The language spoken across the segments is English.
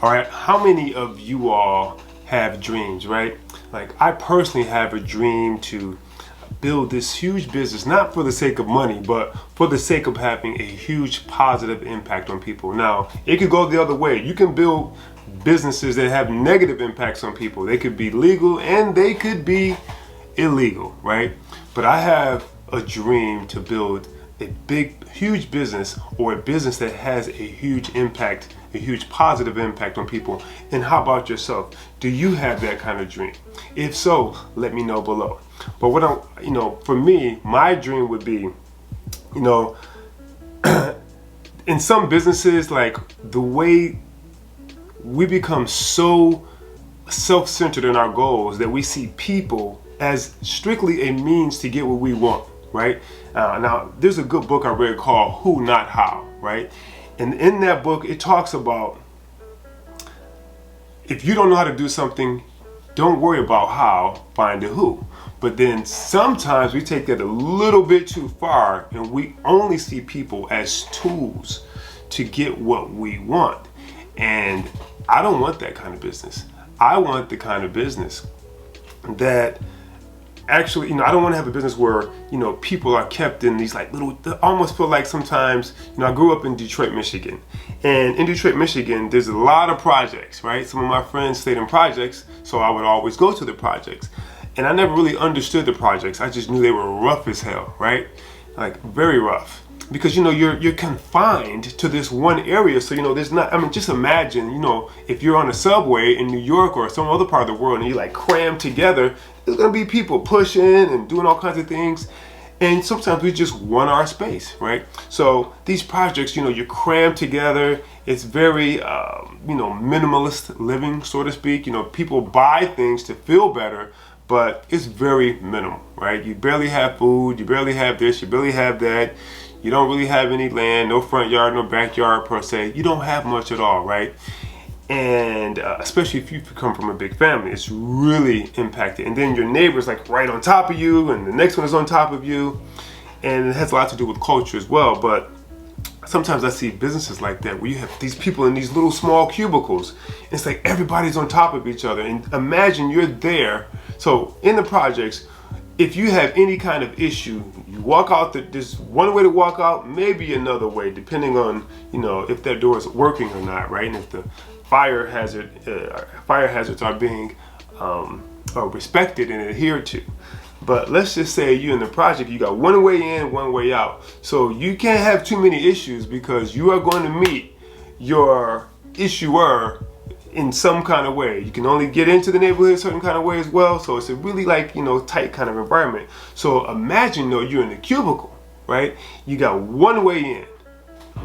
All right, how many of you all have dreams, right? Like I personally have a dream to build this huge business, not for the sake of money, but for the sake of having a huge positive impact on people. Now, it could go the other way. You can build businesses that have negative impacts on people. They could be legal and they could be illegal, right? But I have a dream to build a big, huge business, or a business that has a huge impact, a huge positive impact on people. And how about yourself? Do you have that kind of dream? If so, let me know below. But what for me, my dream would be, in some businesses, like the way we become so self-centered in our goals that we see people as strictly a means to get what we want, right? Now, there's a good book I read called Who Not How, right? And in that book, it talks about if you don't know how to do something, don't worry about how, find the who. But then sometimes we take that a little bit too far and we only see people as tools to get what we want. And I don't want that kind of business. I want the kind of business that actually, I don't want to have a business where, people are kept in these like little, I almost feel like sometimes, I grew up in Detroit, Michigan. And in Detroit, Michigan, there's a lot of projects, right? Some of my friends stayed in projects, so I would always go to the projects. And I never really understood the projects. I just knew they were rough as hell, right? Like very rough. Because you're confined to this one area, so there's not. Just imagine, if you're on a subway in New York or some other part of the world, and you like crammed together, there's gonna be people pushing and doing all kinds of things, and sometimes we just want our space, right? So these projects, you're crammed together. It's very, minimalist living, so to speak. People buy things to feel better, but it's very minimal, right? You barely have food, you barely have this, you barely have that. You don't really have any land, no front yard, no backyard per se. You don't have much at all, right? And especially if you come from a big family, it's really impacted. And then your neighbor's like right on top of you, and the next one is on top of you. And it has a lot to do with culture as well. But sometimes I see businesses like that where you have these people in these little small cubicles. It's like everybody's on top of each other. And imagine you're there. So in the projects, if you have any kind of issue, you walk out, there's one way to walk out, maybe another way, depending on, if that door is working or not, right? And if the fire hazards are being respected and adhered to. But let's just say you in the project, you got one way in, one way out. So you can't have too many issues because you are going to meet your issuer in some kind of way. You can only get into the neighborhood a certain kind of way as well. So it's a really tight kind of environment. So imagine you're in a cubicle, right? You got one way in,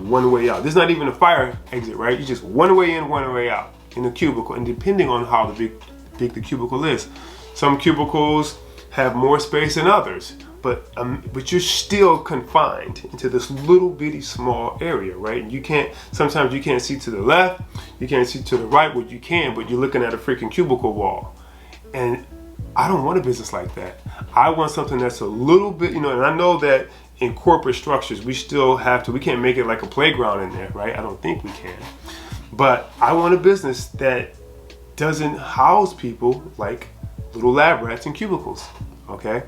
one way out. There's not even a fire exit, right? You just one way in, one way out in a cubicle. And depending on how big the cubicle is, some cubicles have more space than others. But you're still confined into this little bitty small area, right? Sometimes you can't see to the left, you can't see to the right, but you can, but you're looking at a freaking cubicle wall. And I don't want a business like that. I want something that's a little bit, and I know that in corporate structures, we can't make it like a playground in there, right? I don't think we can. But I want a business that doesn't house people like little lab rats in cubicles, okay?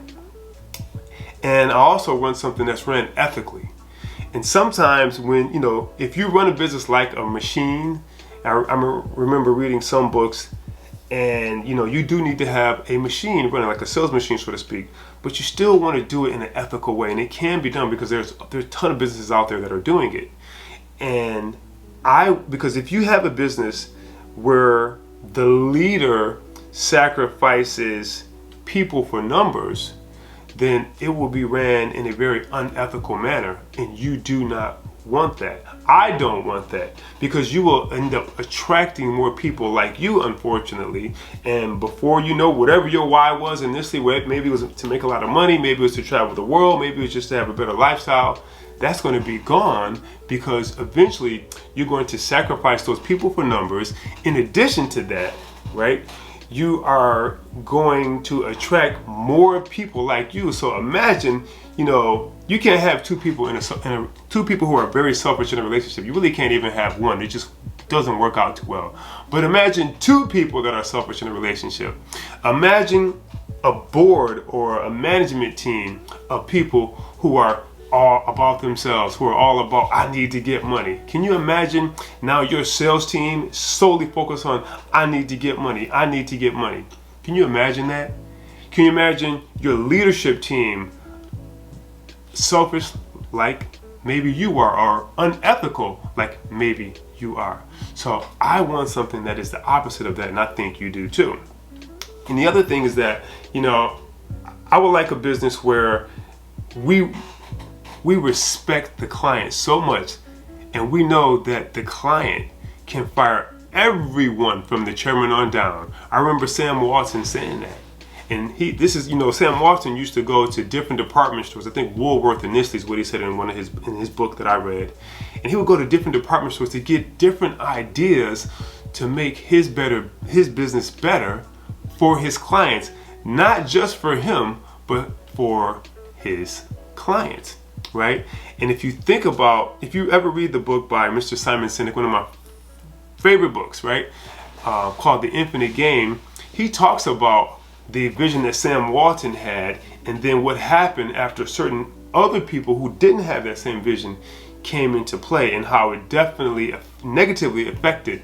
And I also want something that's run ethically. And sometimes when, if you run a business like a machine, I remember reading some books, and, you do need to have a machine running, like a sales machine, so to speak, but you still want to do it in an ethical way. And it can be done because there's a ton of businesses out there that are doing it. And because if you have a business where the leader sacrifices people for numbers, then it will be ran in a very unethical manner, and you do not want that. I don't want that, because you will end up attracting more people like you, unfortunately. And before you know, whatever your why was initially, maybe it was to make a lot of money, maybe it was to travel the world, maybe it was just to have a better lifestyle, that's going to be gone, because eventually you're going to sacrifice those people for numbers. In addition to that, right, you are going to attract more people like you. So imagine, you can't have two people two people who are very selfish in a relationship. You really can't even have one. They just doesn't work out too well. But imagine two people that are selfish in a relationship. Imagine a board or a management team of people who are all about themselves, who are all about, I need to get money. Can you imagine now your sales team solely focused on, I need to get money, I need to get money? Can you imagine that? Can you imagine your leadership team selfish like maybe you are, or unethical like maybe you are? So I want something that is the opposite of that, and I think you do too. And the other thing is that, I would like a business where we respect the client so much, and we know that the client can fire everyone from the chairman on down. I remember Sam Walton saying that. And Sam Walton used to go to different department stores. I think Woolworth initially is what he said in his book that I read. And he would go to different department stores to get different ideas to make his business better for his clients, not just for him, but for his clients, right? And if you ever read the book by Mr. Simon Sinek, one of my favorite books, right, called The Infinite Game, he talks about the vision that Sam Walton had, and then what happened after certain other people who didn't have that same vision came into play, and how it definitely negatively affected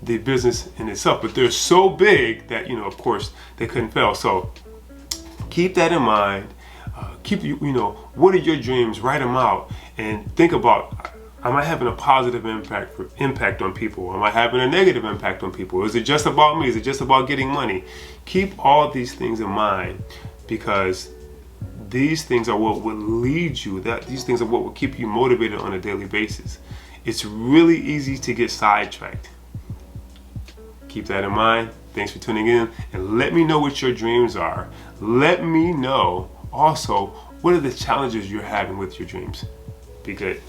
the business in itself. But they're so big that, of course, they couldn't fail. So keep that in mind. What are your dreams? Write them out and think about, am I having a positive impact on people? Am I having a negative impact on people? Is it just about me? Is it just about getting money? Keep all these things in mind, because these things are what will lead you. These things are what will keep you motivated on a daily basis. It's really easy to get sidetracked. Keep that in mind. Thanks for tuning in, and let me know what your dreams are. Let me know also what are the challenges you're having with your dreams. Be good.